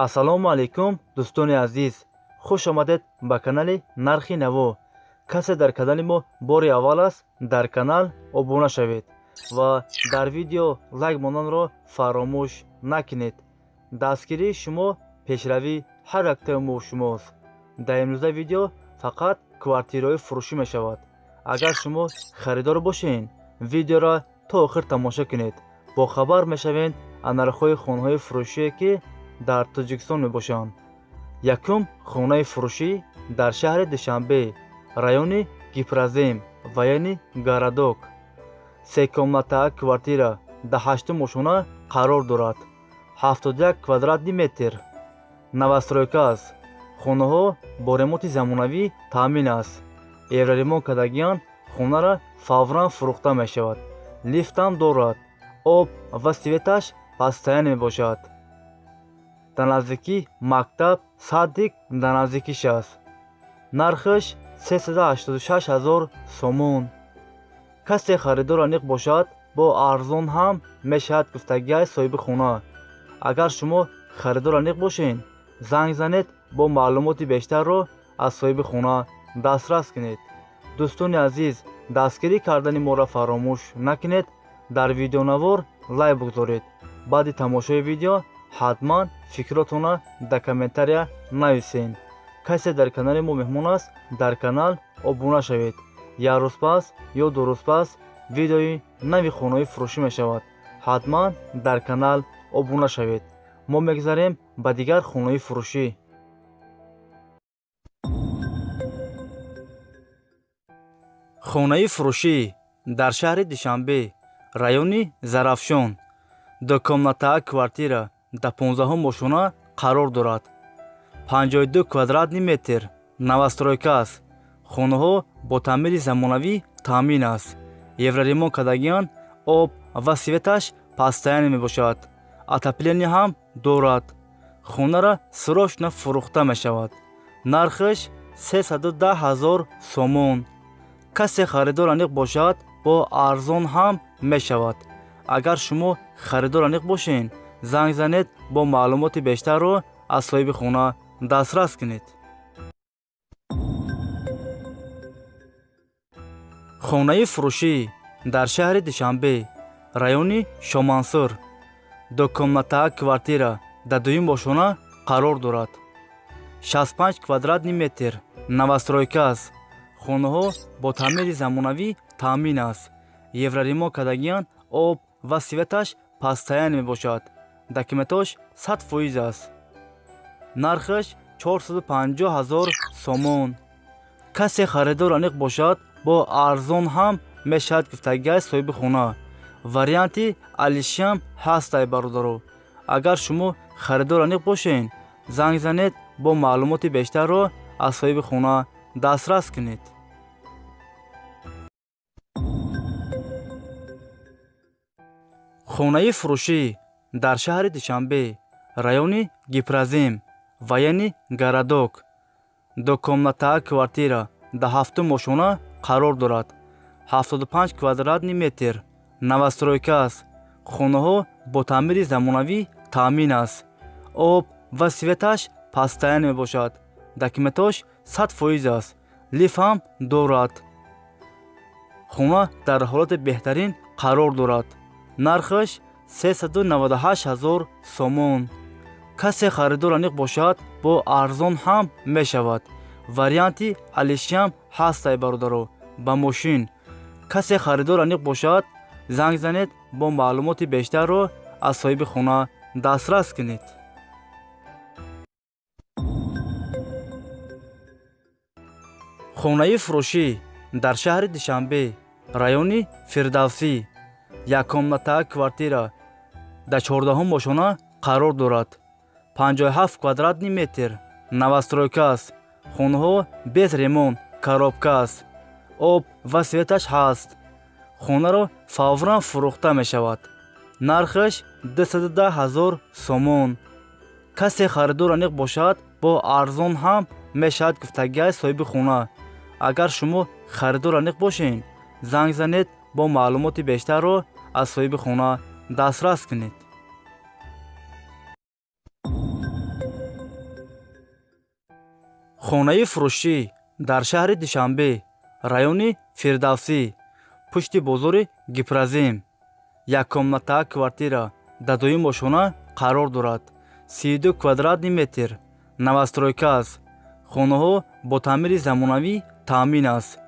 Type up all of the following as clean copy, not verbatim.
ассалому алайкум дӯстони азиз, хуш омадед ба канали Нархи Наво. касе дар канали мо бори аввал аст, дар канал обуна шавед ва дар видео лайк монанро фаромӯш накунед. дастгирии шумо пешравии ҳар яктаи мо шумост. дар имрӯза видео фақат квартираҳои фурӯшӣ мешавад. агар шумо харидор бошед, видеоро то охир тамошо кунед. бохабар мешавед аз нархҳои хонаҳои фурӯшие ки дар Тоҷикистон мебошанд. якум хонаи фурӯшӣ дар шаҳри Душанбе, райони Гипразем ва яъни Гарадок. се комната квартира дар 8 ошхона қарор дорад. 71 квадратни метр. навастройка аст. хонаҳо бо ремонти замонавӣ таъмин аст. евроремонт кардагиан хонаро фавран фурӯхта мешавад. лифтам дорад. об ва светаш постоянно мебошад. дар наздикии мактаб, садик дар наздикиш аст. нархаш 386 000 сомон. касе харидор аниқ бошад, бо арзон ҳам мешавад гуфтагиҳои соҳиби хона. агар шумо харидор аниқ бошед, занг занед, бо маълумоти бештарро аз соҳиби хона дастрас кунед. дӯстони азиз, дастгирӣ кардани моро фаромӯш накунед. дар видеонавор лайк бигзоред. баъди тамошои видео ҳатман фикротонро дар комментария нависед. касе дар канали мо меҳмон аст, дар канал обуна шавед. як рӯз пас ё ду рӯз пас видеои нави хонаҳои фурӯшӣ мешавад. ҳатман дар канал обуна шавед. мо мегзарем ба дигар хонаҳои фурӯшӣ. хонаи фурӯшӣ дар шаҳри Душанбе, райони Зарафшон. дукомнатаа квартира дар 15 ошхона қарор дорад. 52 квадратни метр. навастройка аст. хонаҳо бо таъмири замонавӣ таъмин аст. евроремонт кардагиан об ва светаш постоянно мебошад. отопление ҳам дорад. хонаро срочно фурӯхта мешавад. нархаш 310 000 сомон. касе харидор аниқ бошад, бо арзон ҳам мешавад. агар шумо харидор аниқ бошед, занг занед, бо маълумоти бештарро аз соҳиби хона дастрас кунед. хонаи фурӯшӣ дар шаҳри Душанбе, райони Шомансур. дукомнатаа квартира дар 2 ошхона қарор дорад. 65 квадратни метр. навастройка аст. хонаҳо бо таъмири замонавӣ таъмин аст. евроремонт кардагиан об ва светаш постоянно мебошад. документош 100% аст. нархаш 450 000 сомон. касе харидор аниқ бошад, бо арзон ҳам мешавад гуфтагиҳои соҳиби хона. варианти алишам ҳаст ай бародаро. агар шумо харидор аниқ бошед, занг занед, бо маълумоти бештарро аз соҳиби хона дастрас кунед. хонаи фурӯшӣ дар шаҳри Душанбе, райони Гипразем ва яъни Гарадок. дукомнатаа квартира дар 7 ошхона қарор дорад. 75 квадратни метр. навастройка аст. хонаҳо бо таъмири замонавӣ таъмин аст. об ва светаш постоянно мебошад. документош 100% аст. лифт ҳам дорад. хона дар ҳолати беҳтарин қарор дорад. нархаш 398 000 сомон. касе харидор аниқ бошад, бо арзон ҳам мешавад. варианти алишам ҳаст ай бародаро. ба мошин. касе харидор аниқ бошад, занг занед, бо маълумоти бештарро аз соҳиби хона дастрас кунед. хонаи фурӯшӣ дар шаҳри Душанбе, райони Фирдавсӣ. якомнатаа квартира дар 14 ошхона қарор дорад. 57 квадратни метр. навастройка аст. хонаҳо без ремонт, коробка аст. об ва светаш ҳаст. хонаро фавран фурӯхта мешавад. нархаш 210 000 сомон. касе харидор аниқ бошад, бо арзон ҳам мешавад гуфтагиҳои соҳиби хона. агар шумо харидор аниқ бошед, занг занед, бо маълумоти бештарро аз соҳиби хона дастрас кунед. хонаи фурӯшӣ дар шаҳри Душанбе, райони Фирдавсӣ, пушти бозори Гипразим, яккомната квартира дар дуюм ошона қарор дорад. 32 квадратни метр, новостройка аст. хонаҳо бо таъмири замонавӣ таъмин аст.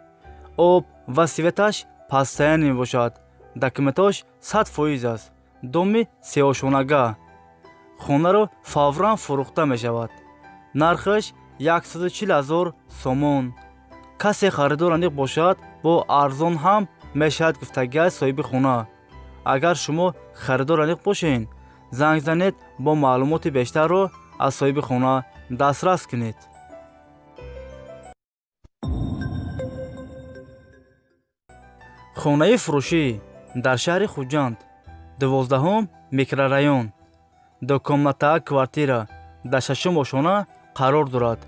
об ва светаш постоянӣ мебошад. документош 100% аст. доми сеошонага. хонаро фавран фурӯхта мешавад. нархаш 140,000 сомон. касе харидор аниқ бошад, бо арзон ҳам мешавад гуфтагиҳои соҳиби хона. агар шумо харидор аниқ бошед, занг занед, бо маълумоти бештарро аз соҳиби хона дастрас кунед. хонаи фурӯшӣ дар шаҳри Хуҷанд, 12 микрорайон, дукомната квартира дар 6 ошона қарор дорад.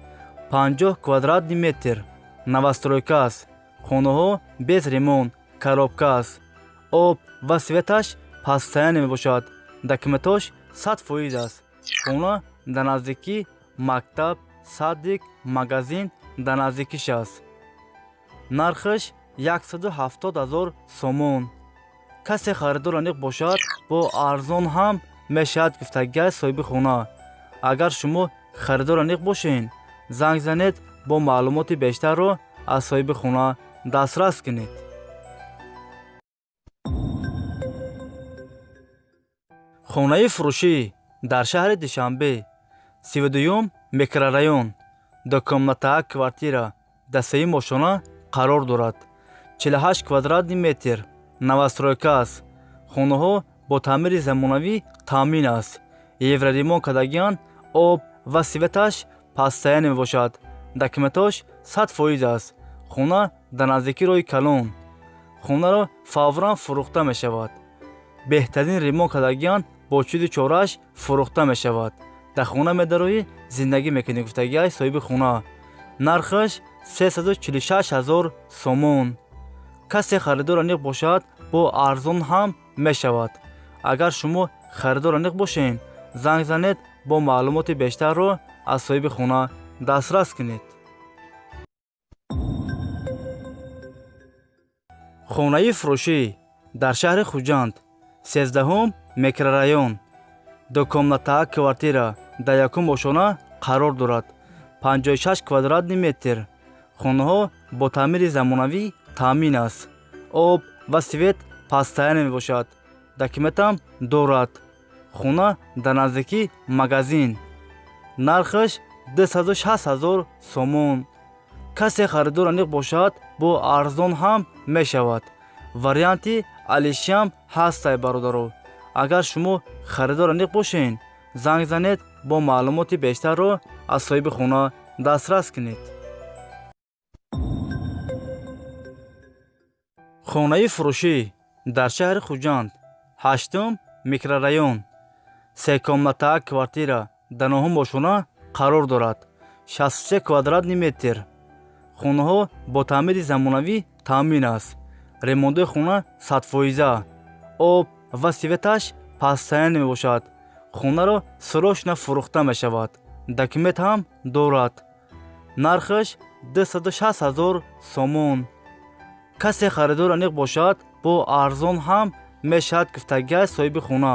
50 квадратни метр, новостройка аст. хонаҳо без ремонт, коробка аст. об ва светаш постоянӣ мебошад. документош 100% аст. хона дар наздики мактаб, садик, магазин дар наздикиш аст. нархаш 170,000 сомон. касе харидор аниқ бошад, бо арзон ҳам мешавад гуфтагиҳои соҳиби хона. агар шумо харидор аниқ бошед, занг занед, бо маълумоти бештарро аз соҳиби хона дастрас кунед. хонаи фурӯшӣ дар шаҳри Душанбе, 32 микрорайон, дукомната квартира дар 3 ошона қарор дорад. 48 квадратни метр, новостройка аст. хонаҳо бо таъмири замонавӣ таъмин аст. евроремонт кардагианд. об ва светаш постоянӣ мебошад. документош 100% аст. хона дар наздики роҳи Калон. хонаро фавран фурӯхта мешавад. беҳтарин ремонт кардагианд. бо чуди чорааш фурӯхта мешавад. дар хона медароӣ, зиндагӣ мекунӣ гуфтагиҳои соҳиби хона. нархаш 346,000 сомон. касе харидор аниқ бошад, бо арзон ҳам мешавад. агар шумо харидор аниқ бошед, занг занед, бо маълумоти бештарро аз соҳиби хона дастрас кунед. хонаи фурӯшӣ дар шаҳри Хуҷанд, 13 микрорайон, дукомната квартира дар 1 ошона қарор дорад. 56 квадратни метр. хонаҳо бо таъмири замонавӣ таъмин аст. об ва свет постоянӣ мебошад. документам дорад. хона дар наздики магазин. нархаш 260,000 сомон. касе харидор аниқ бошад, бо арзон ҳам мешавад. варианти алишам ҳастай бародаро. агар шумо харидор аниқ бошед, занг занед, бо маълумоти бештарро аз соҳиби хона дастрас кунед. хонаи фурӯшӣ дар шаҳри Хуҷанд, 8 микрорайон, 3 комната квартира дар 9 ошона қарор дорад. 63 квадратни метр. хонаҳо бо таъмири замонавӣ таъмин аст. ремонтои хона 100%. об ва светаш постоянӣ мебошад. хонаро срочно фурӯхта мешавад. документ ҳам дорад. нархаш 260,000 сомон. касе харидор аниқ бошад, бо арзон ҳам мешавад гуфтагиҳои соҳиби хона.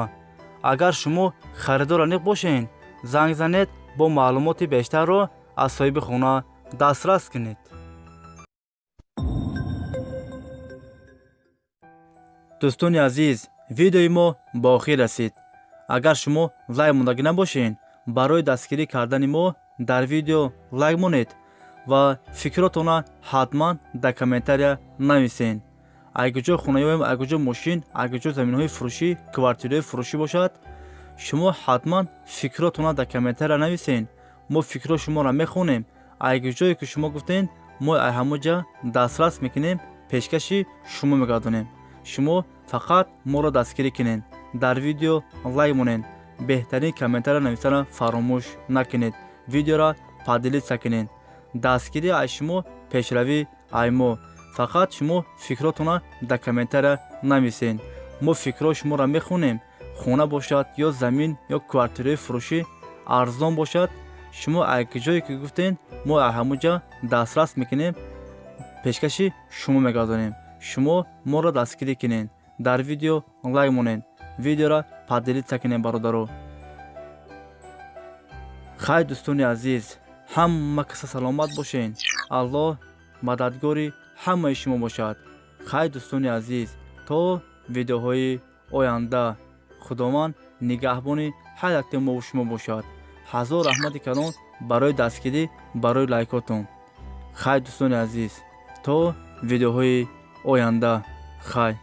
агар шумо харидор аниқ бошед, занг занед, бо маълумоти бештарро аз соҳиби хона дастрас кунед. дӯстони азиз, видеои мо ба охир расид. агар шумо лайк мондагӣ набошед, барои дастгирӣ кардани мо дар видео лайк монед ва фикротона ҳатман дар комментария нависед. агарҷо хонаём, агарҷо мошин, агарҷо заминҳои фурӯшӣ, квартираҳои фурӯшӣ бошад, шумо ҳатман фикротона дар комментария нависед. мо фикро шуморо мехонем. агарҷое ки шумо гуфтед, мо ҳамоҷа дастрас мекунем, пешкаши шумо мегардонем. шумо фақат моро дастгирӣ кунед. дар видео лайк монед. беҳтарин комментария нависана фаромӯш накунед. видеоро падилиса кунед. дастгирӣ аз шумо пешравӣ аз мо. фақат шумо фикротона дар комментария нависед. мо фикрои шуморо мехонем. хона бошад ё замин ё квартираи фурӯшӣ арзон бошад, شما اگه جایی که گفتین ما همونجا دسترس میکنیم، پیشکشی شما میگذاریم. شما ما را دستگیری کنین، در ویدیو لایک مونین، ویدیو را پدیلیت سکنین برادرو. خیر دوستان عزیز، همه کس سلامت باشین. الله مددگاری همه شما باشد. خیر دوستان عزیز، تا ویدیوهای آینده خداوند نگهبانی هر یک ما و شما باشد. هزار رحمت کلان برای دستگیری، برای لایکاتون. خیر دوستان عزیز، تا ویدیوهای آینده. خیر.